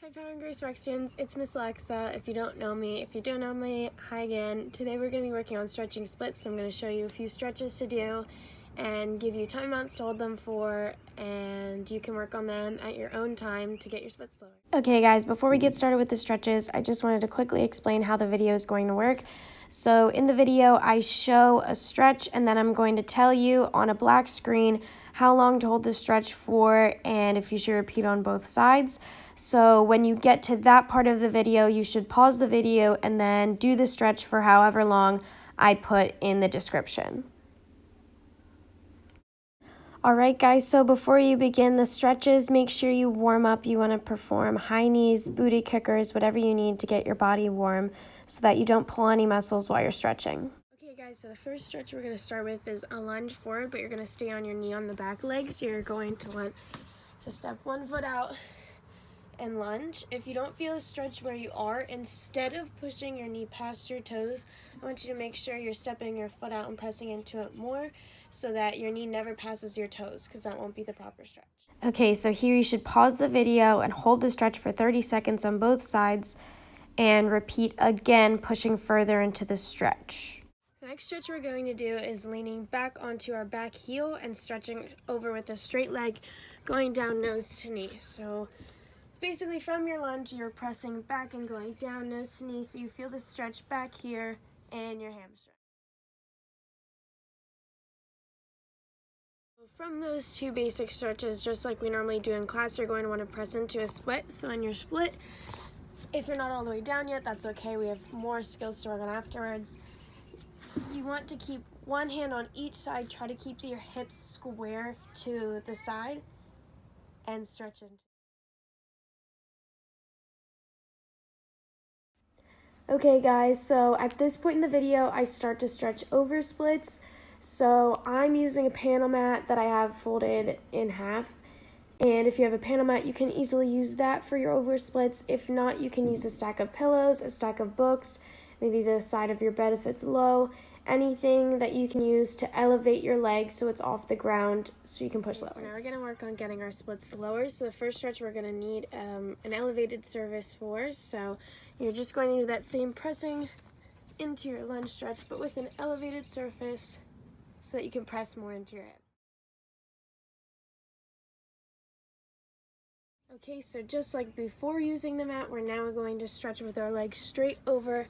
Hi Power and Grace Rexians, it's Miss Alexa. If you don't know me, if you do know me, hi again. Today we're going to be working on stretching splits, so I'm going to show you a few stretches to do and give you time amounts to hold them for, and you can work on them at your own time to get your splits slower. Okay guys, before we get started with the stretches, I just wanted to quickly explain how the video is going to work. So in the video, I show a stretch and then I'm going to tell you on a black screen how long to hold the stretch for and if you should repeat on both sides. So when you get to that part of the video, you should pause the video and then do the stretch for however long I put in the description. Alright guys, so before you begin the stretches, make sure you warm up. You want to perform high knees, booty kickers, whatever you need to get your body warm so that you don't pull any muscles while you're stretching. Okay guys, so the first stretch we're going to start with is a lunge forward, but you're going to stay on your knee on the back leg. So you're going to want to step one foot out and lunge. If you don't feel a stretch where you are, instead of pushing your knee past your toes, I want you to make sure you're stepping your foot out and pressing into it more so that your knee never passes your toes, because that won't be the proper stretch. Okay, so here you should pause the video and hold the stretch for 30 seconds on both sides and repeat again, pushing further into the stretch. The next stretch we're going to do is leaning back onto our back heel and stretching over with a straight leg, going down nose to knee. So basically from your lunge, you're pressing back and going down nose to knee, so you feel the stretch back here and your hamstring. From those two basic stretches, just like we normally do in class, you're going to want to press into a split. So in your split, if you're not all the way down yet, that's okay. We have more skills to work on afterwards. You want to keep one hand on each side. Try to keep your hips square to the side and stretch into. Okay guys, so at this point in the video, I start to stretch over splits. So I'm using a panel mat that I have folded in half. And if you have a panel mat, you can easily use that for your over splits. If not, you can use a stack of pillows, a stack of books, maybe the side of your bed if it's low. Anything that you can use to elevate your leg so it's off the ground so you can push lower. So now we're going to work on getting our splits lower. So the first stretch we're going to need an elevated surface for. So you're just going to do that same pressing into your lunge stretch, but with an elevated surface so that you can press more into your hip. Okay, so just like before using the mat, we're now going to stretch with our legs straight over,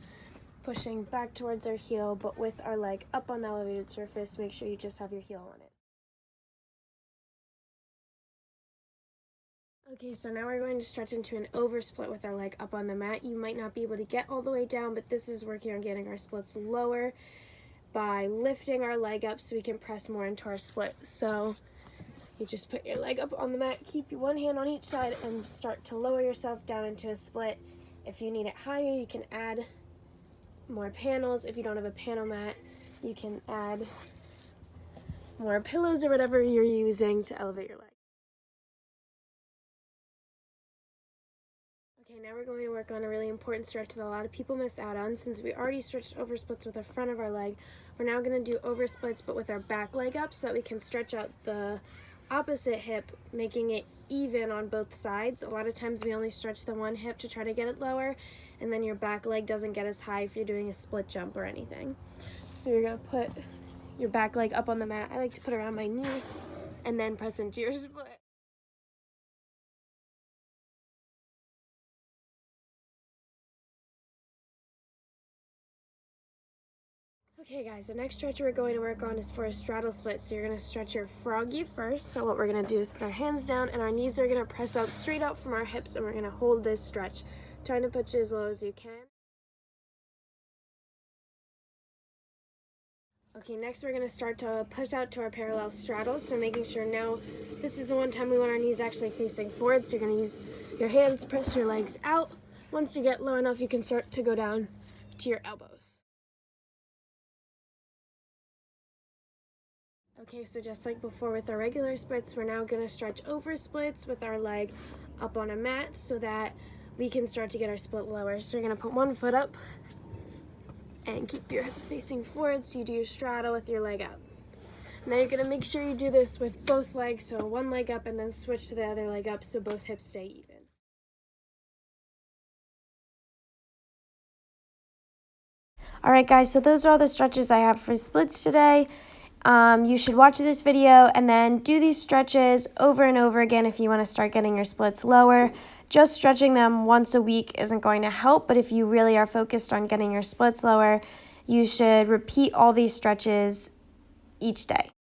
pushing back towards our heel, but with our leg up on the elevated surface. Make sure you just have your heel on it. Okay, so now we're going to stretch into an over split with our leg up on the mat. You might not be able to get all the way down, but this is working on getting our splits lower by lifting our leg up so we can press more into our split. So you just put your leg up on the mat, keep one hand on each side, and start to lower yourself down into a split. If you need it higher, you can add more panels. If you don't have a panel mat, you can add more pillows or whatever you're using to elevate your leg. Okay, now we're going to work on a really important stretch that a lot of people miss out on. Since we already stretched over splits with the front of our leg, we're now going to do over splits but with our back leg up so that we can stretch out the opposite hip, making it even on both sides. A lot of times we only stretch the one hip to try to get it lower, and then your back leg doesn't get as high if you're doing a split jump or anything. So you're going to put your back leg up on the mat. I like to put it around my knee and then press into your split. Okay guys, the next stretch we're going to work on is for a straddle split. So you're going to stretch your froggy first. So what we're going to do is put our hands down and our knees are going to press out straight out from our hips, and we're going to hold this stretch, trying to push it as low as you can. Okay, next we're going to start to push out to our parallel straddle. So making sure now this is the one time we want our knees actually facing forward. So you're going to use your hands, press your legs out. Once you get low enough, you can start to go down to your elbows. Okay, so just like before with our regular splits, we're now going to stretch over splits with our leg up on a mat so that we can start to get our split lower. So you're going to put one foot up and keep your hips facing forward so you do your straddle with your leg up. Now you're going to make sure you do this with both legs, so one leg up and then switch to the other leg up so both hips stay even. All right, guys, so those are all the stretches I have for splits today. You should watch this video and then do these stretches over and over again if you want to start getting your splits lower. Just stretching them once a week isn't going to help, but if you really are focused on getting your splits lower, you should repeat all these stretches each day.